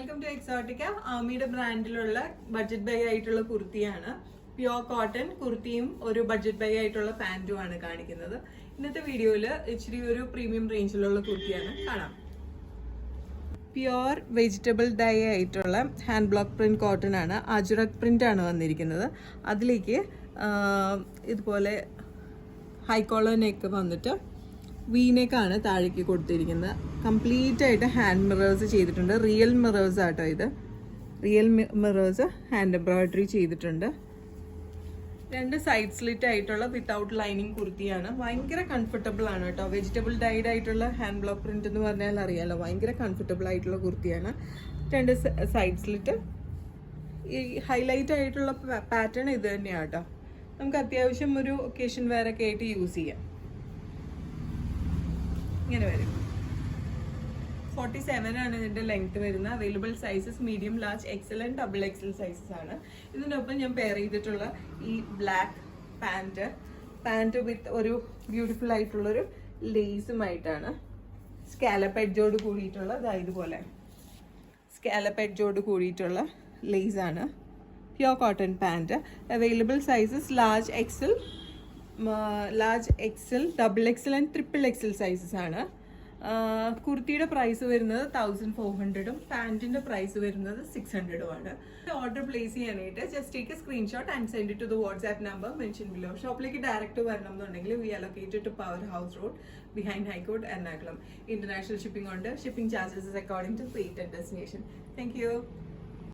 Welcome to Exotica. ആമിയുടെ ബ്രാൻഡിലുള്ള budget buy ആയിട്ടുള്ള കുർത്തിയാണ്. പ്യോർ കോട്ടൺ കുർത്തിയും ഒരു ബഡ്ജറ്റ് ബൈ ആയിട്ടുള്ള പാന്റുമാണ് കാണിക്കുന്നത്. ഇന്നത്തെ വീഡിയോയിൽ ഇച്ചിരി ഒരു പ്രീമിയം റേഞ്ചിലുള്ള കുർത്തിയാണ് കാണാം. പ്യോർ വെജിറ്റബിൾ ഡൈ ആയിട്ടുള്ള ഹാൻഡ് ബ്ലോക്ക് പ്രിന്റ് കോട്ടൺ ആണ്. അജുറക് പ്രിന്റ് ആണ് വന്നിരിക്കുന്നത്. അതിലേക്ക് ഇതുപോലെ ഹൈ കോളർ നെക്ക് വന്നിട്ട് വീനെക്കാണ് താഴേക്ക് കൊടുത്തിരിക്കുന്നത്. കംപ്ലീറ്റ് ആയിട്ട് ഹാൻഡ് മിറേഴ്സ് ചെയ്തിട്ടുണ്ട്. റിയൽ മിറേഴ്സ് ആട്ടോ ഇത്. റിയൽ മിറേഴ്സ് ഹാൻഡ് എംബ്രോയിഡറി ചെയ്തിട്ടുണ്ട്. രണ്ട് സൈഡ് സ്ലിറ്റ് ആയിട്ടുള്ള വിത്തൗട്ട് ലൈനിങ് കുർത്തിയാണ്. ഭയങ്കര കംഫർട്ടബിൾ ആണ് കേട്ടോ. വെജിറ്റബിൾ ഡൈഡ് ആയിട്ടുള്ള ഹാൻഡ് ബ്ലോക്ക് പ്രിന്റ് എന്ന് പറഞ്ഞാൽ അറിയാലോ, ഭയങ്കര കംഫർട്ടബിൾ ആയിട്ടുള്ള കുർത്തിയാണ്. രണ്ട് സൈഡ് സ്ലിറ്റ്. ഈ ഹൈലൈറ്റ് ആയിട്ടുള്ള പാറ്റേൺ ഇത് തന്നെയാണ് കേട്ടോ. നമുക്ക് അത്യാവശ്യം ഒരു ഒക്കേഷൻ വെയറൊക്കെ ആയിട്ട് യൂസ് ചെയ്യാം. ഇങ്ങനെ വരും. 47 ആണ് ഇതിന്റെ ലെങ്ത് വരുന്നത്. Available sizes medium, large, Excel and double XL sizes ആണ്. ഇതിനൊപ്പം ഞാൻ പെയർ ചെയ്തിട്ടുള്ള ഈ ബ്ലാക്ക് പാന്റ് വിത്ത് ഒരു ബ്യൂട്ടിഫുൾ ആയിട്ടുള്ളൊരു ലേസുമായിട്ടാണ്. സ്കാലപ്പ് എഡ്ജോട് കൂടിയിട്ടുള്ള ഇതുപോലെ സ്കാലപ്പ് എഡ്ജോട് കൂടിയിട്ടുള്ള ലേസാണ്. Pure cotton pant. Available sizes large XL, double XL and triple XL sizes ആണ്. കുർത്തിയുടെ പ്രൈസ് വരുന്നത് 1400ഉം പാൻറ്റിന്റെ പ്രൈസ് വരുന്നത് 600ഉമാണ്. ഓർഡർ പ്ലേസ് ചെയ്യാനായിട്ട് just take a screenshot and send it to the WhatsApp number mention below. ഷോപ്പിലേക്ക് ഡയറക്റ്റ് വരണം എന്നുണ്ടെങ്കിൽ we are located to Power House Road behind High Court Ernakulam. International shipping ഉണ്ട്. Shipping charges according to rate and destination. Thank U.